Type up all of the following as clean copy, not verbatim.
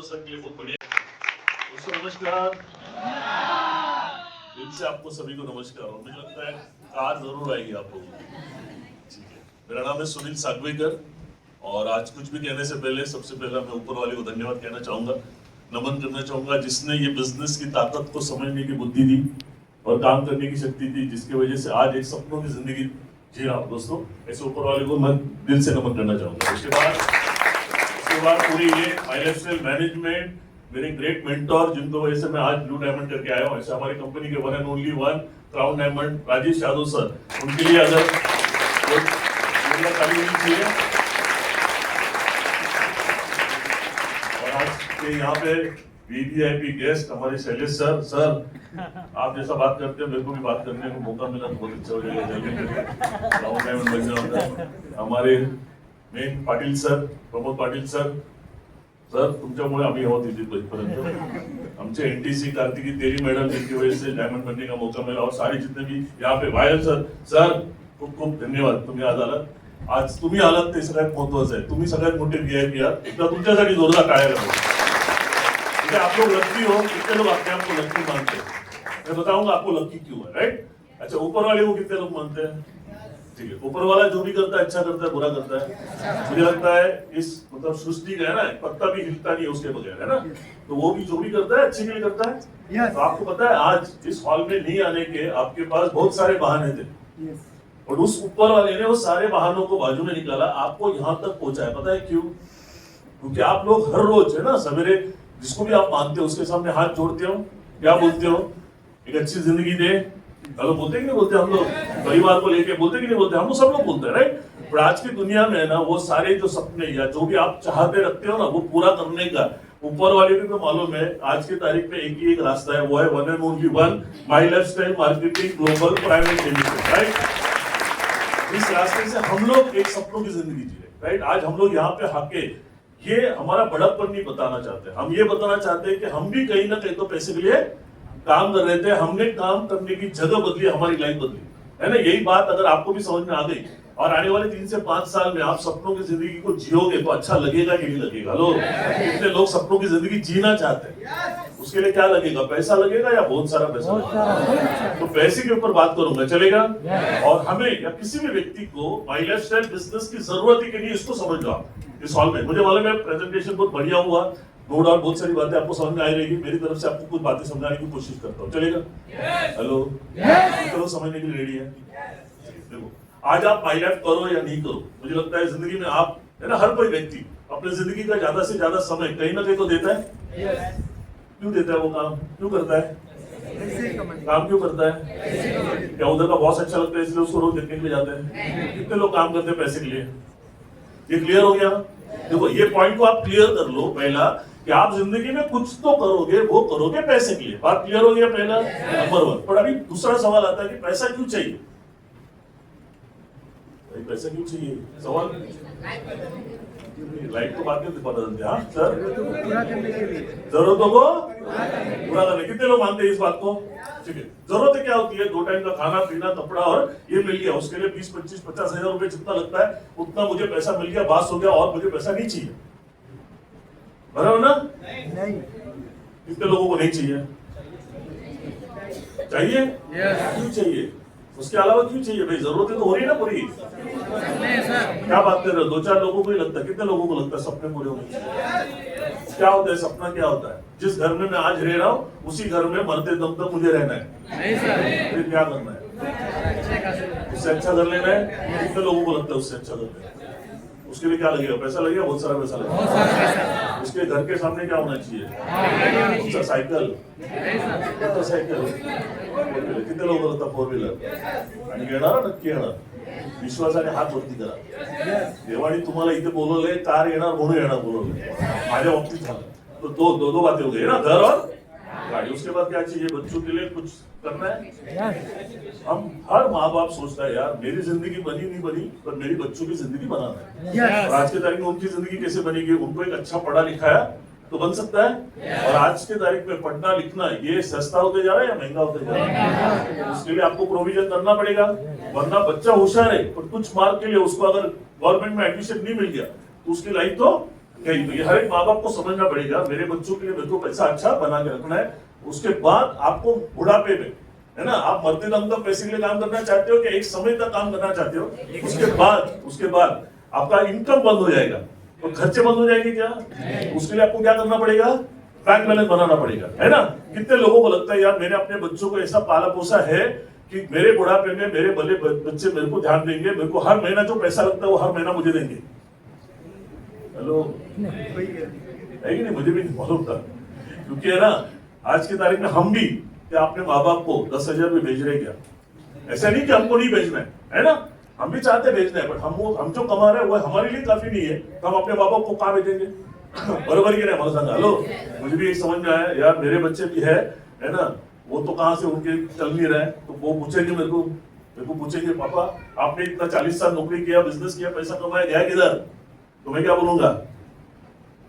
संघ के लिए बहुत बढ़िया। दोस्तों नमस्कार, दिल से आपको सभी को नमस्कार। और मुझे लगता है कार जरूर आएगी आप लोगों को। ठीक है, मेरा नाम है सुनील सागवेकर और आज कुछ भी कहने से पहले सबसे पहला मैं ऊपर वाले को धन्यवाद कहना चाहूंगा, नमन करना चाहूंगा, जिसने ये बिजनेस की ताकत को समझने की बुद्धि दी और काम करने की शक्ति दी, जिसकी वजह से आज एक सपनों की जिंदगी जी रहा हूं। दोस्तों ऐसे ऊपर वाले को मैं दिल से नमन करना चाहूंगा। उसके बाद पूरी ये माय लाइफस्टाइल मैनेजमेंट, मेरे ग्रेट मेंटोर जिनको वजह से मैं आज ब्लू डायमंड करके आया हूँ, ऐसे हमारी कंपनी के one and only one crown diamond Rajesh Yadav sir, उनके लिए अगर ताली होनी चाहिए। और आज के यहाँ पे वीवीआईपी गेस्ट हमारे शैलेश सर, आप जैसा बात करते हैं मेरे को भी बात करने को मौका मिला तो बहुत अच्छा हो जाएगा। हमारे main Patil sir, Pramod Patil sir तुमच्यामुळे आम्ही आहोत इथे इथपर्यंत। आमचे एनटीसी कार्तिकी तेली मैडम जिनकी वजह से डायमंड बनने का मौका मिला, और सारे जितने भी यहाँ पे वायल सर खूप खूप धन्यवाद, तुम्ही आज आलात। आज तुम्ही आलात ते सगळ्यात महत्वाचं आहे, तुम्ही सगळ्यात मोठे वीआईपी आहात, एकदा तुमच्यासाठी जोरदार टाळ्या लागतात। आप लोग लक्की हो, कितने लोग अपने आप को लक्की मानते हैं? मैं बताऊंगा आपको लक्की क्यों है, राइट? अच्छा, ऊपर वाले को कितने लोग मानते हैं? ठीक है, ऊपर वाला जो भी करता है अच्छा करता है, बुरा करता है। मुझे लगता है इस मतलब सृष्टि का है ना, पत्ता भी हिलता नहीं है उसके बगैर, है ना? तो वो भी जो भी करता है अच्छे के लिए करता है। तो आपको पता है आज इस हॉल में नहीं आने के आपके पास बहुत सारे बहाने थे, और उस ऊपर वाले ने वो सारे बहानों को बाजू में निकाला, आपको यहाँ तक पहुंचाया। पता है क्यों? क्योंकि आप लोग हर रोज है ना सवेरे जिसको भी आप मानते हो उसके सामने हाथ जोड़ते हो, क्या बोलते हो? एक अच्छी जिंदगी दे। चलो बोलते कि नहीं बोलते? हम लोग परिवार को लेके बोलते कि नहीं बोलते? हम लोग सब लोग बोलते हैं, राइट? पर आज की दुनिया में ना वो सारे जो सपने या जो भी आप चाहते रखते हो ना, वो पूरा करने का ऊपर वाले को मालूम है। आज की तारीख में एक ही एक रास्ता है, वो है one and only one my lifestyle marketing global private limited, right? इस रास्ते से हम लोग एक सपनों की जिंदगी जी रहे, राइट? आज हम लोग यहाँ पे आके ये हमारा बड़प्पन नहीं बताना चाहते, हम ये बताना चाहते हैं कि हम भी कहीं ना कहीं तो पैसे के लिए काम कर रहे थे, हमने काम करने की जगह बदली, हमारी लाइफ बदली, है ना? यही बात अगर आपको भी समझ में आ गई और आने वाले 3 से 5 साल में आप सपनों की जिंदगी को जियोगे तो अच्छा लगेगा कि नहीं लगेगा? लो, कितने लोग सपनों की जिंदगी जीना चाहते हैं, उसके लिए क्या लगेगा? पैसा लगेगा या बहुत सारा पैसा लगेगा? तो पैसे के ऊपर बात करूंगा, चलेगा? और हमें या किसी भी व्यक्ति को माय लाइफस्टाइल बिजनेस की जरूरत ही नहीं, इसको समझ लो आप इस हॉल में। मुझे मालूम है प्रेजेंटेशन बहुत बढ़िया हुआ, नो डाउट बहुत सारी बातें आपको समझ में आई रहेगी, मेरी तरफ से आपको कुछ बातें समझाने की कोशिश करता हूँ, चलेगा? हेलो, चलो समझने के लिए रेडी है? देखो, आज आप माय लाइफ करो या नहीं करो, मुझे लगता है जिंदगी में आप है ना, हर कोई व्यक्ति अपनी जिंदगी का ज्यादा से ज्यादा समय कहीं ना कहीं तो देता है। क्यों देता है? वो काम क्यों करता है? काम क्यों करता है? क्या उधर का बॉस अच्छा लगता है इसलिए उसको रोज देखने के लिए जाते हैं? कितने लोग काम करते हैं पैसे के लिए? ये क्लियर हो गया? देखो, ये पॉइंट को आप क्लियर कर लो पहला, कि आप जिंदगी में कुछ तो करोगे, वो करोगे पैसे के लिए। बात क्लियर हो गया पहला, नंबर 1। पर अभी दूसरा सवाल आता है कि पैसा क्यों चाहिए? भाई पैसा क्यों चाहिए? सवाल लाइट को बात करते पता चलते। हाँ सर, जरूरतों को पूरा करने, कितने लोग मानते हैं इस बात को? ठीक है, जरूरतें क्या होती है? 2 टाइम का खाना पीना कपड़ा, और ये मिल गया, उसके लिए 20, 25, 50 हजार रुपए जितना लगता है उतना मुझे पैसा मिल गया, बात हो गया, और मुझे पैसा नहीं चाहिए, बराबर ना? नहीं। कितने लोगों को नहीं चाहिए? चाहिए? क्यों चाहिए? उसके अलावा क्यों चाहिए भाई? जरूरतें तो हो रही है ना पूरी। क्या बात कर रहे हो? 2-4 लोगों को ही लगता है, कितने लोगों को लगता है सपने पूरे होने चाहिए? क्या होता है सपना? क्या होता है? जिस घर में मैं आज रह रहा हूँ उसी घर में मरते दम तक मुझे रहना है। फिर क्या करना है? उससे अच्छा कर लेना है। कितने लोगों को लगता है उससे अच्छा कर लेना है? उसके लिए क्या लगेगा? पैसा लगेगा, बहुत सारा पैसा लगेगा। उसके घर के सामने क्या होना चाहिए? उसका साइकिल, मोटरसाइकिल। कितने लोग लगता 4 व्हीलर? आणि येणार नक्की येणार, विश्वासाने हात वरती करा। देवाने तुम्हाला इथे बोलवलंय, कार येणार म्हणून येणार बोलवलंय, माझ्या बाबतीत झालं। तो दो बातें हो गई ना, घर और गाड़ी। उसके बाद क्या चाहिए? बच्चों के लिए कुछ करना है। हम हर माँ बाप सोचता है यार मेरी जिंदगी बनी नहीं बनी, पर मेरी बच्चों की जिंदगी बनाना है। और आज के तारीख में उनकी जिंदगी कैसे बनेगी? उनको एक अच्छा पढ़ा लिखाया तो बन सकता है। और आज के तारीख में पढ़ना लिखना ये सस्ता होते जा रहा है या महंगा होते जा रहा है? उसके लिए आपको प्रोविजन करना पड़ेगा, वरना बच्चा होशियार है पर कुछ मार्क के लिए उसको अगर गवर्नमेंट में एडमिशन नहीं मिल गया तो उसकी लाइफ तो ये हर एक माँ बाप को समझना पड़ेगा, मेरे बच्चों के लिए मेरे को पैसा अच्छा बना के रखना है। उसके बाद आपको बुढ़ापे में, है ना, आप मरते दम तक पैसे के लिए काम करना चाहते हो कि एक समय तक काम करना चाहते हो? उसके बाद आपका इनकम बंद हो जाएगा तो खर्चे बंद हो जाएंगे क्या? उसके लिए आपको क्या करना पड़ेगा? बैंक बैलेंस बनाना पड़ेगा, है ना। कितने लोगों को लगता है यार मैंने अपने बच्चों को ऐसा पाला पोसा है कि मेरे बुढ़ापे में मेरे भले बच्चे मेरे को ध्यान देंगे, मेरे को हर महीना जो पैसा लगता है वो हर महीना मुझे देंगे। हेलो, है कि नहीं? मुझे भी मालूम था, क्योंकि है ना आज की तारीख में हम भी क्या अपने माँ बाप को 10,000 भी भेज रहे क्या? ऐसा नहीं कि हमको नहीं भेजना है ना, हम भी चाहते भेजना है, बट हम जो कमा रहे हैं वो हमारे लिए काफी नहीं है, तो हम अपने माँ बाप को कहाँ भेजेंगे? बराबर की नहीं हमारा संग। हेलो, मुझे भी एक समझ में आया यार, मेरे बच्चे भी है ना, वो तो कहाँ से उनके चल नहीं रहे, तो वो पूछेंगे मेरे को पूछेंगे पापा आपने इतना 40 साल नौकरी किया, बिजनेस किया, पैसा कमाया, गया किधर? तो मैं क्या बोलूंगा?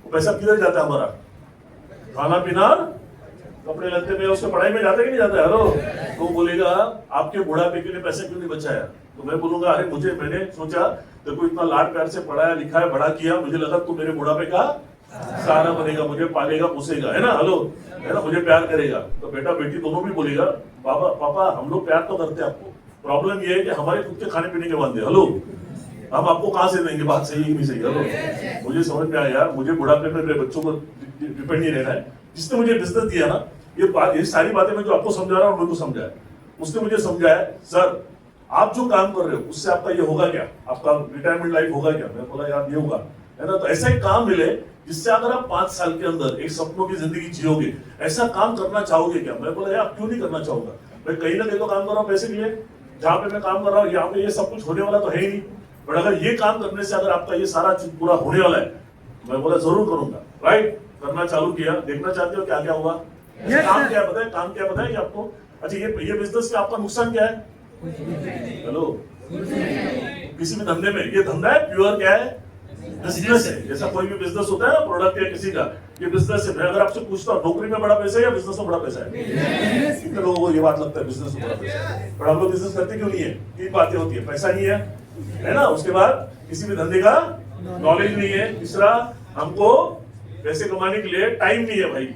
वो पैसा किधर जाता है हमारा? खाना पीना कपड़े लगते में, उसके पढ़ाई में जाता कि नहीं जाता? हेलो, तो बोलेगा आपके बुढ़ापे के लिए पैसे क्यों नहीं बचाया? तो मैं बोलूंगा अरे मैंने सोचा देखो इतना लाड प्यार से पढ़ाया लिखाया बड़ा किया, मुझे लगा तू मेरे बुढ़ापे का सहारा बनेगा, मुझे पालेगा पोसेगा, है ना। हेलो, है ना, मुझे प्यार करेगा। तो बेटा बेटी दोनों भी बोलेगा पापा हम लोग प्यार तो करते हैं आपको, प्रॉब्लम ये है कि हमारे खुद के खाने पीने के वादे, हेलो, हम आपको कहाँ से देंगे? बात सही नहीं सही? हेलो, मुझे समझ में आया यार, मुझे बुढ़ापे में मेरे बच्चों को डिपेंड नहीं रहना है। जिसने मुझे बिजनेस दिया ना, ये सारी बातें मैं जो आपको समझा रहा हूँ मेरे को समझाया, उसने मुझे समझाया सर आप जो काम कर रहे हो उससे आपका ये होगा क्या, आपका रिटायरमेंट लाइफ होगा क्या? मैं बोला यार ये होगा, है ना। तो ऐसा एक काम मिले जिससे अगर आप 5 साल के अंदर एक सपनों की जिंदगी जियोगे, ऐसा काम करना चाहोगे क्या? मैं बोला यार क्यों नहीं करना चाहूंगा, मैं कहीं ना कहीं तो काम कर रहा हूँ पैसे के लिए, जहाँ पे मैं काम कर रहा हूँ यहाँ पे ये सब कुछ होने वाला तो है ही नहीं, बट अगर ये काम करने से अगर आपका ये सारा चीज पूरा होने वाला है, मैं बोला जरूर करूंगा। राइट, करना चालू किया। देखना चाहते हो क्या क्या हुआ? काम क्या बताए आपको? अच्छा, ये बिजनेस में आपका नुकसान क्या है? हेलो, किसी भी धंधे में, ये धंधा है प्योर क्या है? बिजनेस है। जैसा कोई भी बिजनेस होता है ना, प्रोडक्ट या किसी का, ये बिजनेस है। मैं अगर आपसे पूछता हूँ नौकरी में बड़ा पैसा है या बिजनेस में बड़ा पैसा है? कितने लोगों को ये बात लगता है बिजनेस में बड़ा पैसा है, पर हम लोग बिजनेस करते क्यों नहीं है? 3 बातें होती है, पैसा नहीं है ना, उसके बाद किसी भी धंधे का नॉलेज नहीं है, तीसरा हमको पैसे कमाने के लिए टाइम नहीं है भाई,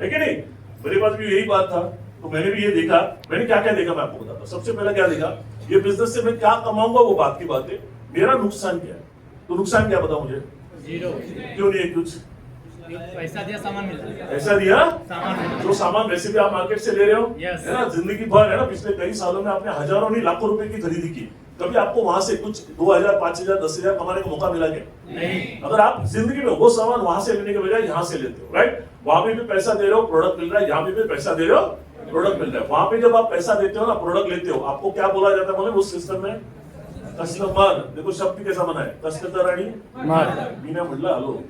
है कि नहीं? मेरे पास भी यही बात था, तो मैंने भी ये देखा। मैंने क्या क्या देखा मैं आपको बताता हूँ। सबसे पहले क्या देखा, ये बिजनेस से मैं क्या कमाऊंगा वो बात की बात है, मेरा नुकसान क्या है? तो नुकसान क्या बताओ मुझे? 0। क्यों नहीं है कुछ? पैसा दिया सामान मिल रहा है, पैसा दिया सामान जो सामान वैसे भी आप मार्केट से ले रहे हो, Yes. है ना, जिंदगी भर, है ना, पिछले कई सालों में आपने हजारों नहीं लाखों रुपए की खरीदी की, कभी आपको वहां से कुछ 2,000 5,000 10,000 कमाने का मौका मिला क्या? नहीं। अगर आप जिंदगी में वो सामान वहां से लेने के बजाय यहाँ से लेते हो, राइट, वहां पे भी पैसा दे रहे हो, प्रोडक्ट मिल रहा है, यहाँ पे भी पैसा दे रहे हो, प्रोडक्ट मिल रहा है। वहां पे जब आप पैसा देते हो ना, प्रोडक्ट लेते हो, आपको क्या बोला जाता है बोले उस सिस्टम में? कस्टमर। देखो शब्द कैसा बना है, कस्टमर आणि मीना म्हटलं हलो।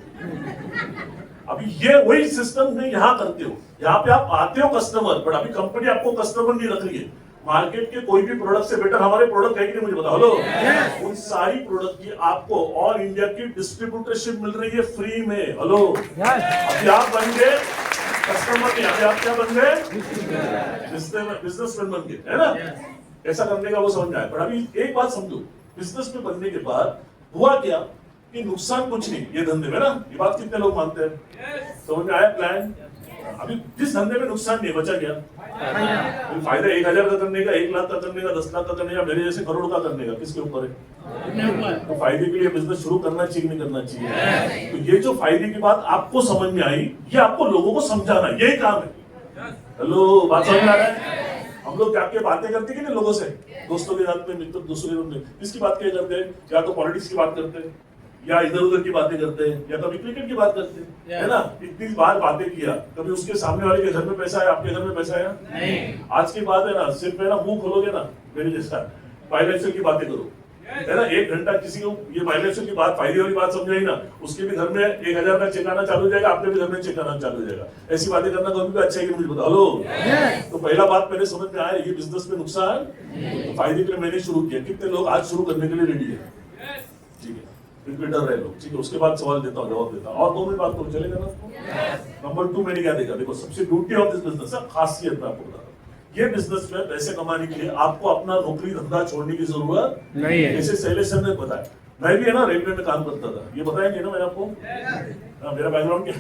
अभी ये वही सिस्टम में यहाँ करते हो, यहाँ पे आप आते हो कस्टमर, बट अभी कंपनी आपको कस्टमर नहीं रख रही है। मार्केट के कोई भी प्रोडक्ट से बेटर हमारे प्रोडक्ट है कि नहीं, मुझे बताओ। हेलो, उन सारी प्रोडक्ट की आपको ऑल इंडिया की डिस्ट्रीब्यूटरशिप मिल रही है फ्री में। हेलो, अभी आप बन गए कस्टमर नहीं, अभी आप क्या बन गए? बिजनेसमैन बन गए, है ना। ऐसा करने का वो समझ में आया। पर अभी एक बात समझो, बिजनेस में बनने के बाद हुआ क्या कि नुकसान कुछ नहीं ये धंधे में ना, ये बात कितने लोग मानते हैं? समझ में आया प्लान? अभी जिस धंधे में नुकसान नहीं बचा गया, फायदा 1,000 का करने का, 1 लाख का करने का, 10 लाख का करने का, मेरे जैसे करोड़ का करने का, किसके ऊपर है? तो फायदे के लिए बिजनेस शुरू करना चाहिए नहीं करना चाहिए? तो ये जो फायदे की बात आपको समझ में आई, ये आपको लोगों को समझाना, यही काम है। हेलो, बात समझ में आ रहा है? हम लोग क्या क्या बातें करते कि नहीं लोगों से, दोस्तों के साथ में, मित्र दोस्तों के साथ में, किसकी बात क्या करते हैं? या तो पॉलिटिक्स की बात करते हैं, या इधर उधर की बातें करते हैं, या कभी क्रिकेट की बात करते हैं, है ना। इतनी बार बातें किया, कभी उसके सामने वाले के घर में पैसा आया, आपके घर में पैसा आया? नहीं। आज की बात है ना, सिर्फ है ना मुंह खोलोगे ना मेरे जैसा, बायलैक्चर की बातें करो, है ना, 1 घंटा किसी को ये बायलैक्चर की बात, फायदे वाली बात समझाई ना, उसके भी घर में 1,000 का चेक आना चालू हो जाएगा, आपके भी घर में चेक आना चालू हो जाएगा। ऐसी बातें करना कभी भी अच्छा है कि मुझे बताओ। हेलो, तो पहला बात मेरे समझ में आया, ये बिजनेस में नुकसान, तो फायदे के लिए मैंने शुरू किया। कितने लोग आज शुरू करने के लिए रेडी है? ठीक है, रिपीटर रहे लोग, ठीक है। उसके बाद सवाल देता हूँ, जवाब देता हूँ, और 2 मिनट बात करो, चलेगा ना? नंबर 2 मैंने क्या देखा, देखो सबसे ब्यूटी ऑफ दिस बिजनेस है, खासियत मैं आपको बता रहा हूँ, ये बिजनेस में पैसे कमाने के लिए आपको अपना नौकरी धंधा छोड़ने की जरूरत नहीं है। जैसे शैलेश सर ने बताया, मैं भी है ना रेलवे में काम करता था, ये बताएंगे ना मैंने आपको। हाँ, मेरा बैकग्राउंड क्या,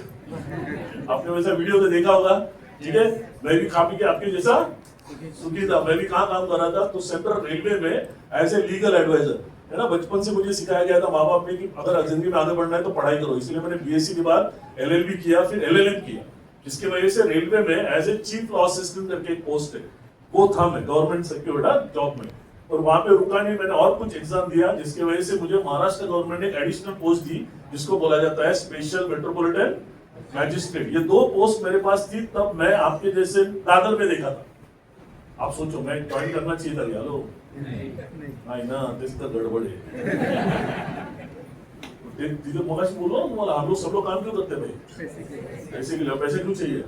आपने वैसा वीडियो तो देखा होगा, ठीक है। मैं भी खा पी के आपके जैसा सुखी था। मैं भी कहाँ काम कर रहा था, तो सेंट्रल रेलवे में एज ए लीगल एडवाइजर, है ना। बचपन से मुझे सिखाया गया था माँ बाप ने कि अगर जिंदगी में आगे बढ़ना है तो पढ़ाई करो, इसलिए मैंने बीएससी के बाद एलएलबी किया, फिर एलएलएम किया, जिसकी वजह से रेलवे में as a chief law assistant करके एक पोस्ट है, वो था मैं गवर्नमेंट सिक्योरिटी जॉब में। और वहां पे रुका नहीं, मैंने और कुछ एग्जाम दिया, जिसकी वजह से मुझे महाराष्ट्र गवर्नमेंट ने एक एडिशनल पोस्ट दी, जिसको बोला जाता है स्पेशल मेट्रोपॉलिटन मैजिस्ट्रेट। ये 2 पोस्ट मेरे पास थी, तब मैं आपके जैसे दादर में देखा था। आप सोचो, मैं ज्वाइन करना चाहिए था क्या? लो नाही ना, तेच तर गडबड आहे। तिथे मगाशी बोलो ना तुम्हाला, हम लोग सब लोग काम क्यों करते हैं भाई? पैसे के लिए। पैसे क्यों चाहिए?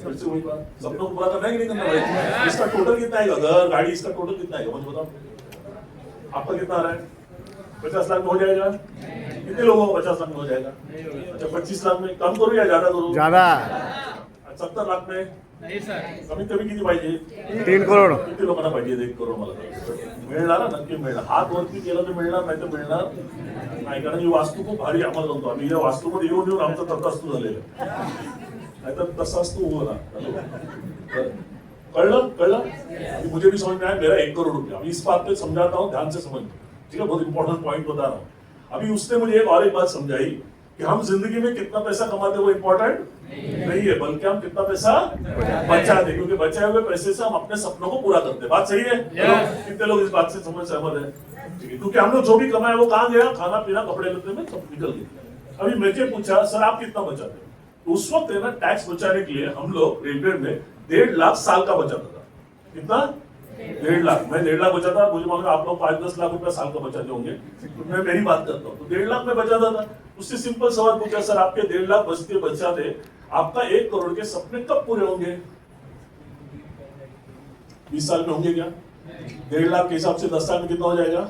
सबसे वही बात, सपनों को पूरा करना है कि नहीं करना भाई? इसका टोटल कितना आएगा, घर गाड़ी इसका टोटल कितना आएगा मुझे बताओ। आपका कितना आ रहा है? 50 लाख में हो जाएगा? कितने लोगों को 50 लाख में हो जाएगा? अच्छा 25 लाख में कम करो या ज्यादा करो? ज्यादा। 70 लाख में नहीं सर, कमीत कमी किती पाहिजे? 3 करोड। किती लोकांना पाहिजे? 1 करोड मला मिळणार, नक्की मिळणार। हात वरती केलं तर मिळणार, नाही तर मिळणार नाही, कारण ही वास्तू खूप भारी आम्हाला जमतो। आम्ही या वास्तूमध्ये येऊन येऊन आमचा तथास्तू झालेला आहे, नहीं तो तथास्तू होगा ना। कळलं कळलं? मुझे भी समझ में आया, मेरा 1 करोड़ रुपया। अभी इस बात पे समझाता हूँ, ध्यान से समझ, ठीक है, बहुत इंपॉर्टेंट पॉइंट बता रहा हूँ। अभी उसने मुझे एक और एक बात समझाई कि हम जिंदगी में कितना पैसा कमाते हैं वो इंपॉर्टेंट नहीं है, बल्कि हम कितना पैसा बचाते, क्योंकि बचाए हुए पैसे से हम अपने सपनों को पूरा करते हैं। बात सही है? कितने लोग इस बात से समझ सहमत है? ठीक है, क्योंकि हम लोग जो भी कमाए वो कहाँ गया? खाना पीना कपड़े लेते में सब निकल गया। अभी मुझे पूछा, सर आप कितना बचाते हो? तो उस वक्त है ना, टैक्स बचाने के लिए हम लोग रेलवे में 1.5 लाख साल का बचाता था। कितना? 1.5 लाख। मैं 1.5 लाख बचाता, मुझे मालूम आप लोग 5-10 लाख रुपया साल का बचाते होंगे, तो मैं मेरी बात करता हूँ। तो 1.5 लाख में बचाता था। उससे सिंपल सवाल पूछा, सर आपके 1.5 लाख बचाते आपका 1 करोड़ के सपने कब पूरे होंगे? 20 साल में होंगे क्या? 1.5 लाख के हिसाब से 10 साल में कितना हो जाएगा?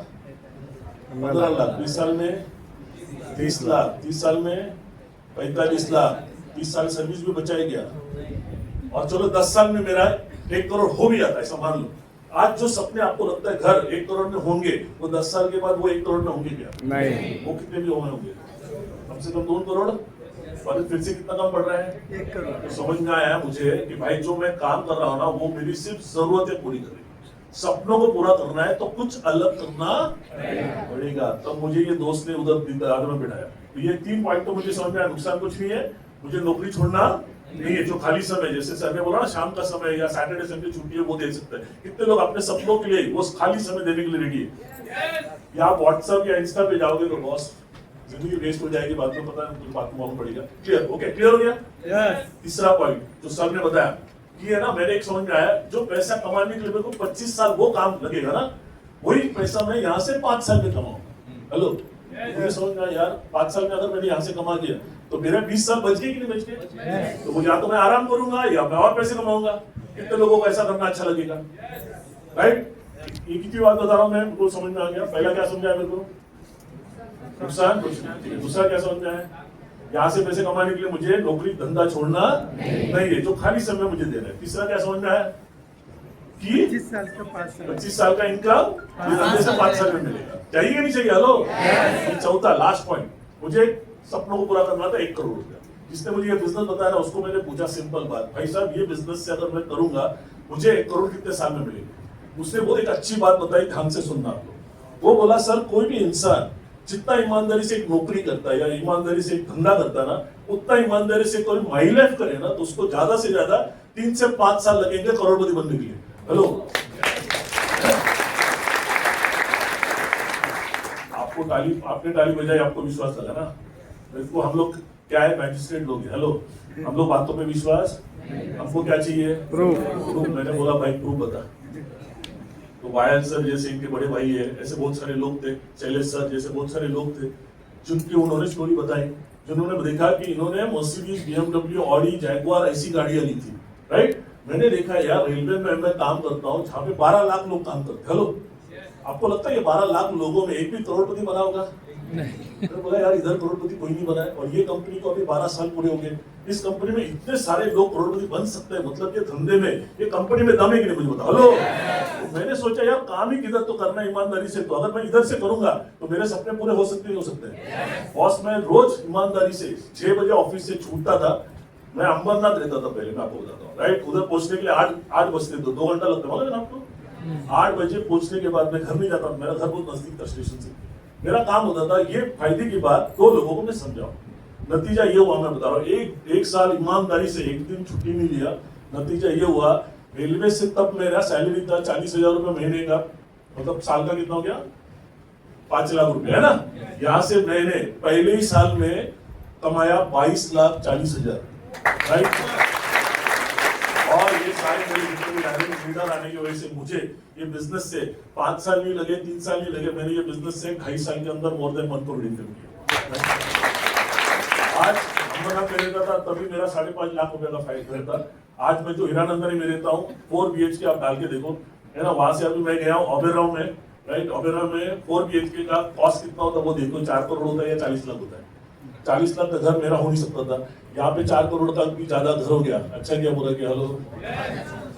15 लाख। 20 साल में 30 लाख, 30 साल में 45 लाख, 30 साल सर्विस भी बचाई गया। और चलो 10 साल में मेरा 1 करोड़ हो भी जाता है, ऐसा मान लो। आज जो सपने आपको लगता है घर 1 करोड़ में होंगे, वो 10 साल के बाद वो 1 करोड़ में होंगे क्या? नहीं। वो कितने भी होंगे? कम से कम 2 करोड़। और फिर से कितना कम पड़ रहा है? 1 करोड़। तो समझ में आया मुझे कि भाई जो मैं काम कर रहा हूँ ना, वो मेरी सिर्फ जरूरतें पूरी करेगी। सपनों को पूरा करना है तो कुछ अलग करना पड़ेगा। तब मुझे ये दोस्त ने उधर आगे में बिठाया। तो ये 3 पॉइंट तो मुझे समझ में आया। नुकसान कुछ नहीं है, मुझे नौकरी छोड़ना नहीं है। जो खाली समय, जैसे सर ने बोला ना, शाम का समय या सैटरडे संडे छुट्टी है, वो दे सकते हैं। कितने लोग अपने सपनों के लिए वो खाली समय देने के लिए रेडी है? या आप व्हाट्सएप या इंस्टा पे जाओगे तो बॉस जिंदगी वेस्ट हो जाएगी, बाद में पता है, बात को मालूम पड़ेगा। क्लियर? ओके, क्लियर हो गया? तीसरा पॉइंट जो सर ने बताया कि है ना, मैंने एक समझ में आया, जो पैसा कमाने के लिए मेरे को 25 साल वो काम लगेगा ना, वही पैसा मैं यहाँ से 5 साल में कमाऊंगा। हेलो, मुझे समझ में आया यार, 5 साल में अगर मैंने यहाँ से कमा दिया तो मेरा 20 साल बच गए कि नहीं बच गए? तो मुझे या तो मैं आराम करूंगा या मैं और पैसे कमाऊंगा। कितने लोगों को ऐसा करना अच्छा लगेगा? राइट? ये कितनी बात बता रहा हूँ मैं, उनको समझ में आ गया। पहला क्या समझाया मेरे को? नुकसान कुछ नहीं। दूसरा क्या समझ में आया? यहाँ से पैसे कमाने के लिए मुझे नौकरी धंधा छोड़ना नहीं है, जो खाली समय मुझे देना है। तीसरा क्या समझ में आया कि 25 साल का 5 साल 25 साल का इनकम धंधे से 5 साल में मिलेगा। चाहिए कि नहीं चाहिए? हेलो, चौथा लास्ट पॉइंट, मुझे सपनों को पूरा करना था 1 करोड़ रुपया। जिसने मुझे ये बिजनेस बताया ना, उसको मैंने पूछा सिंपल बात, भाई साहब ये बिजनेस से अगर मैं करूंगा मुझे 1 करोड़ कितने साल में मिलेगा? उसने वो एक अच्छी बात बताई, ध्यान से सुनना आप लोग। वो बोला, सर कोई भी इंसान जितना ईमानदारी से एक नौकरी करता है या ईमानदारी से एक धंधा करता है ना, उतना ईमानदारी से कोई माई लाइफ करे ना, तो उसको ज्यादा से ज्यादा 3 से 5 साल लगेंगे करोड़पति बनने के लिए। हेलो, आपने ताली बजाई, आपको विश्वास लगा ना? देखो हम लोग क्या है, मैजिस्ट्रेट लोग हैं। हेलो, हम लोग बातों पे विश्वास, हमको क्या चाहिए? प्रूफ। मैंने बोला भाई प्रूफ बता। तो वायल सर जैसे इनके बड़े भाई है, ऐसे बहुत सारे लोग थे, शैलेश सर जैसे बहुत सारे लोग थे, जिनकी उन्होंने स्टोरी बताई, जिन्होंने देखा कि इन्होंने मर्सिडीज, BMW, ऑडी, जैगुआर ऐसी गाड़ियां ली थी। राइट? मैंने देखा यार, रेलवे में मैं काम करता हूँ जहाँ पे 12 लाख लोग काम करते। हेलो, आपको लगता है ये 12 लाख लोगों में एक भी करोड़पति बना होगा? मैंने बोला यार इधर करोड़पति कोई नहीं बना है, और ये कंपनी को अभी 12 साल पूरे हो गए। इस कंपनी में इतने सारे लोग करोड़पति बन सकते हैं, मतलब ये धंधे में, ये कंपनी में दम है कि नहीं मुझे बताओ। हेलो, तो मैंने सोचा यार काम ही किधर तो करना है ईमानदारी से, तो अगर मैं इधर से करूंगा तो मेरे सपने पूरे हो सकते हो सकते हैं। बॉस मैं रोज ईमानदारी से 6 बजे ऑफिस से छूटता था, मैं अंबरनाथ रहता था पहले, मैं आपको बताता हूँ, राइट। उधर पहुंचने के लिए 8 बजते थे, 2 घंटा लगता है मालूम है आपको। 8 बजे पहुंचने के बाद मैं घर नहीं जाता, मेरा घर बहुत नजदीक था स्टेशन से। मेरा काम होता था ये फायदे की बात 2 लोगों को मैं समझाऊं। नतीजा ये हुआ, मैं बता रहा हूँ, एक साल ईमानदारी से एक दिन छुट्टी नहीं लिया। नतीजा ये हुआ, रेलवे से तब मेरा सैलरी था 40,000 रुपये महीने का, मतलब साल का कितना हो गया, 5 लाख रुपए, है ना। यहाँ से मैंने पहले ही साल में कमाया 22,40,000, राइट। और ये सारे मेरे जितने भी डायरेक्ट लीडर आने की वजह से मुझे ये बिजनेस से 5 साल नहीं लगे, 3 साल नहीं लगे, मैंने ये बिजनेस से 2.5 साल के अंदर मोर देन 1 करोड़ इनकम किया। आज अंबरनाथ में रहता था तभी मेरा 5.5 लाख रुपए का फायदा था। आज मैं जो हीरानंदनी में रहता हूँ 4 BHK आप डाल के देखो, है ना। वहां से अभी मैं गया हूँ ओबेरॉय में, राइट। ओबेरॉय में 4 BHK का कॉस्ट कितना होता है वो देखो, 4 करोड़ होता है या 40 लाख होता है। 40 लाख का घर मेरा हो नहीं सकता था, यहाँ पे 4 करोड़ का भी ज्यादा घर हो गया। अच्छा क्या बोला कि हेलो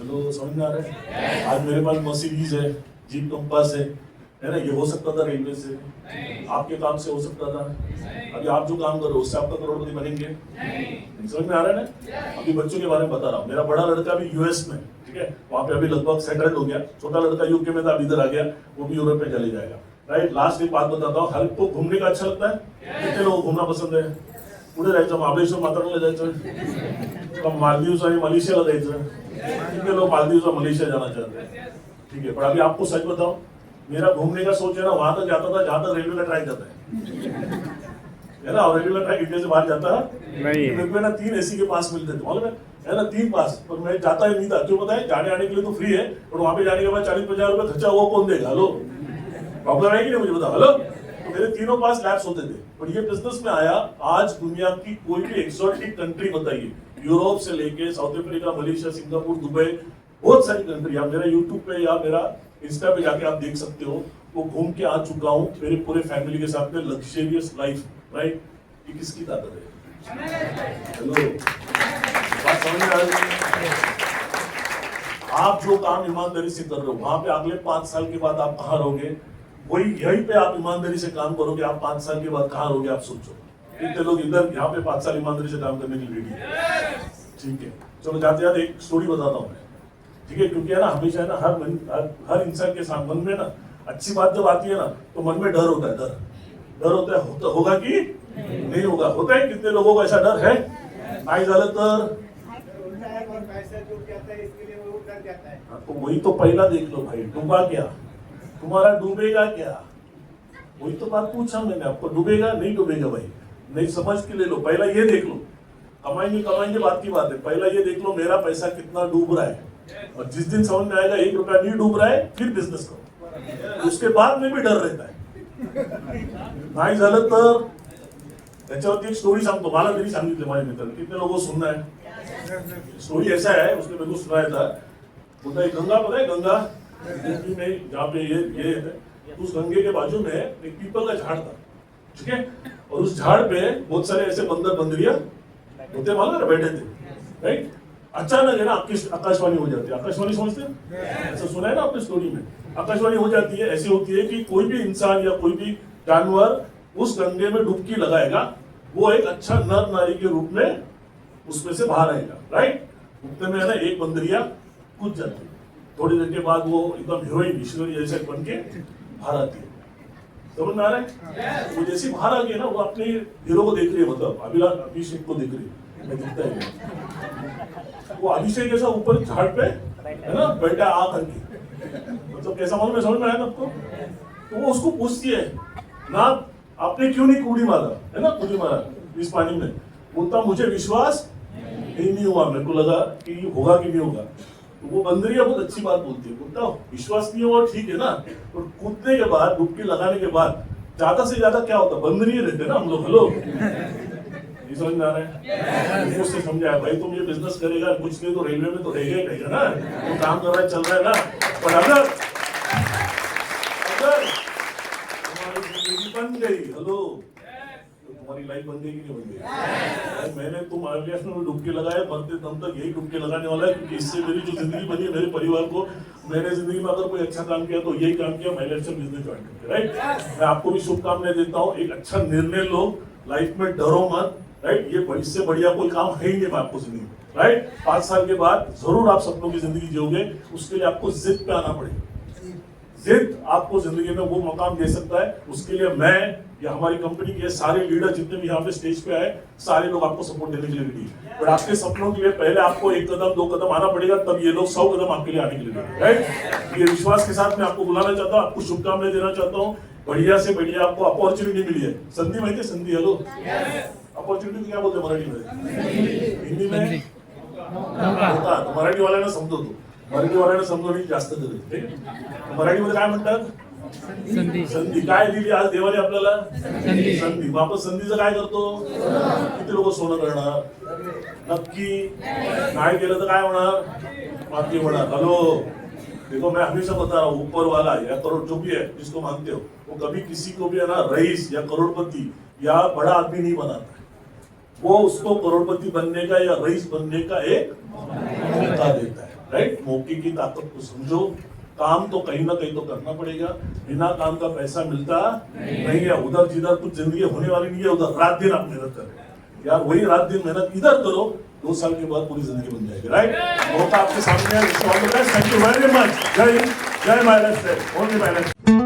हेलो, समझ में आ रहा है। आज मेरे पास मर्सिडीज है, जीप कंपास है ना। ये हो सकता था रेलवे से, आपके काम से हो सकता था। अभी आप जो काम करो उससे आपका करोड़पति बनेंगे, समझ में आ रहा है ना। अभी बच्चों के बारे में बता रहा हूँ, मेरा बड़ा लड़का भी US में, ठीक है, वहाँ पे अभी लगभग सेटल्ड हो गया। छोटा लड़का UK में था, अभी इधर आ गया, वो भी यूरोप में चले जाएगा, राइट। लास्ट एक बात बताता हूँ, हर को घूमने का अच्छा लगता है, कितने लोगों को घूमना पसंद है? पुढे जायचं, महाबळेश्वर माथेरानला जायचं, मालदीव्स आणि मलेशियाला जायचं, कितने लोग मालदीव्स और मलेशिया जाना चाहते हैं, ठीक है। पर अभी आपको सच बताऊं, मेरा घूमने का सोच है ना वहां तक जाता था जहां तक रेलवे का ट्रैक जाता है ना। और रेलवे का ट्रैक इंडिया से बाहर जाता है नहीं, मेरे को ना 3 AC के पास मिलते थे मालूम है ना, 3 पास। पर मैं जाता ही नहीं था, क्यों पता है, जाने आने के लिए तो फ्री है, और वहां पे जाने के बाद 40-50 रुपए खर्चा वो कौन देगा? हेलो, प्रॉब्लम है कि नहीं मुझे बताओ। हेलो, तो मेरे तीनों पास लैब्स होते थे। और ये बिजनेस में आया, आज दुनिया की कोई भी एक्सोटिक कंट्री बताइए, यूरोप से लेके south Africa, Malaysia, Singapore, Dubai, बहुत सारी कंट्री, आप मेरा यूट्यूब पे या मेरा इंस्टा पे जाके आप देख सकते हो, वो घूम के आ चुका हूँ मेरे पूरे फैमिली के साथ में, लग्जरियस लाइफ, राइट। ये किसकी ताकत है? हेलो, बात समझ में आ रही है? आप जो काम ईमानदारी से कर रहे हो, वहां पे अगले 5 साल के बाद आप कहाँ रहोगे, वही यहीं पे आप ईमानदारी से काम करोगे, आप 5 साल के बाद कहाँ रहोगे आप सोचो। कितने लोग इधर यहाँ पे 5 साल ईमानदारी से काम करने के लिए रेडी है? ठीक है, चलो जाते जाते एक स्टोरी बताता हूँ मैं, ठीक है। क्योंकि है ना, हमेशा है ना, हर इंसान के साथ मन में ना अच्छी बात जब आती है ना, तो मन में डर होता है, डर होता है, होगा कि नहीं होगा, होता है। कितने लोगों को ऐसा डर है? नहीं झालं तर तो वही तो पहला देख लो भाई, डूबा क्या, तुम्हारा डूबेगा क्या, वही तो बात पूछा मैंने आपको, डूबेगा नहीं डूबेगा भाई, नहीं समझ के ले लो। पहला ये देख लो, कमाएंगे बात की बात है, पहला ये देख लो मेरा पैसा कितना डूब रहा है, और जिस दिन समझ में आएगा 1 रुपया नहीं डूब रहा है, फिर बिजनेस करो, उसके बाद में भी डर रहता है। नाही झालं तर त्याच्यावरती एक स्टोरी सांगतो, मला तरी सांगितलं माझ्या मित्राने, कितने लोगों को सुनना है? स्टोरी ऐसा है, उसने मेरे को सुनाया था, बोलता है गंगा, पता है गंगा यूपी में जहाँ पे ये है, उस गंगे के बाजू में एक पीपल का झाड़ था, ठीक है। और उस झाड़ पे बहुत सारे ऐसे बंदर बंदरिया होते मालूम है, बैठे थे, राइट। अचानक है ना आकाशवाणी हो जाती है, आकाशवाणी समझते हैं, ऐसा सुना है ना आपने स्टोरी में, आकाशवाणी हो जाती है, ऐसी होती है कि कोई भी इंसान या कोई भी जानवर उस गंगे में डुबकी लगाएगा, वो एक अच्छा नर नारी के रूप में उसमें से बाहर आएगा, राइट। उतने में है ना एक बंदरिया कूद जाती है, थोड़ी देर के बाद वो एकदम हीरोइन ईश्वरी जैसे बन के बाहर आती है, समझ में आ रहा है? वो जैसे बाहर आ गई ना, वो अपने हीरो को देख रही है, मतलब अभिषेक को देख रही है, मैं दिखता है वो अभिषेक जैसा ऊपर झाड़ पे है ना बैठा आ करके, मतलब कैसा मालूम है, समझ में आया ना आपको? तो वो उसको पूछती है ना, आपने क्यों नहीं कूड़ी मारा, है ना, कूड़ी मारा इस पानी में? बोलता मुझे विश्वास ही नहीं हुआ, मेरे को लगा कि होगा कि नहीं होगा। तो वो बंदरिया बहुत अच्छी बात बोलती है, बोलता विश्वास नहीं हुआ ठीक है ना, और कूदने के बाद डुबकी लगाने के बाद ज्यादा से ज्यादा क्या होता, बंदरिये रहते ना हम लोग। हेलो, समझ में आ रहा है? उससे समझाया भाई तुम ये बिजनेस करेगा, कुछ नहीं तो रेलवे में तो रहेगा ही रहेगा ना, तो काम कर रहा है, चल रहा है ना। पर अगर हेलो, तो तुम्हारी लाइफ बन गई कि नहीं बन गई? यार, मैंने तुम आईवीएफ में डुबके लगाए, मरते दम तक यही डुबके लगाने वाला है, क्योंकि इससे मेरी जो जिंदगी बनी है, मेरे परिवार को, मैंने जिंदगी में अगर कोई अच्छा काम किया तो यही काम किया, महिला एक्शन बिजनेस ज्वाइन करके, राइट? मैं आपको भी शुभकामनाएं देता हूँ, एक अच्छा निर्णय लो, लाइफ में डरो मत, राइट? ये इससे बढ़िया कोई काम है ही नहीं आपको जिंदगी में, राइट? 5 साल के बाद जरूर आप सपनों की जिंदगी जियोगे, उसके लिए आपको जिद पे आना पड़ेगा। जिद आपको जिंदगी में वो मकाम दे सकता है, उसके लिए मैं या हमारी कंपनी के सारे लीडर जितने भी यहाँ पे स्टेज पे आए, सारे लोग आपको सपोर्ट देने के लिए रेडी हैं। पर आपके सपनों के लिए पहले आपको 1 कदम 2 कदम आना पड़ेगा, तब ये लोग 100 कदम आपके लिए आने के लिए रेडी, राइट? ये विश्वास के साथ मैं आपको बुलाना चाहता हूँ, आपको शुभकामनाएं देना चाहता हूँ। बढ़िया से बढ़िया आपको अपॉर्चुनिटी मिली है। संधि माहिती है? संधि, हेलो, अपॉर्चुनिटी क्या बोलते हैं मराठी में? हिंदी में होता, तो मराठी वाल्यांना समजतो, मराठी वाल्यांना समजवण्याची जास्त गरज आहे, ठीक आहे? मराठीमध्ये काय म्हणतात? संधी. संधी. काय दिली आज देवाने आपल्याला? संधी. संधी. मग आपण संधीचं काय करतो? किती लोक सोनं करणार? नक्की नाही केलं तर काय होणार? माती होणार. हॅलो, देखो मैं हमेशा बता रहा हूँ, ऊपर वाला या करोड़ जो भी है जिसको मानते हो, वो कभी किसी को भी है ना रईस या करोड़पति या बड़ा आदमी नहीं बनाता है। वो उसको करोड़पति बनने का या रईस बनने का एक मौका देता है, राइट? मौके की ताकत को समझो। काम तो कहीं ना कहीं तो करना पड़ेगा, बिना काम का पैसा मिलता नहीं है। उधर जिधर कुछ जिंदगी होने वाली नहीं है, उधर रात दिन आप मेहनत करें यार, वही रात दिन मेहनत इधर करो, 2 साल के बाद पूरी जिंदगी बन जाएगी, राइट? मौका आपके सामने है। Thank you very much. जय हिंद, जय my life, only my life.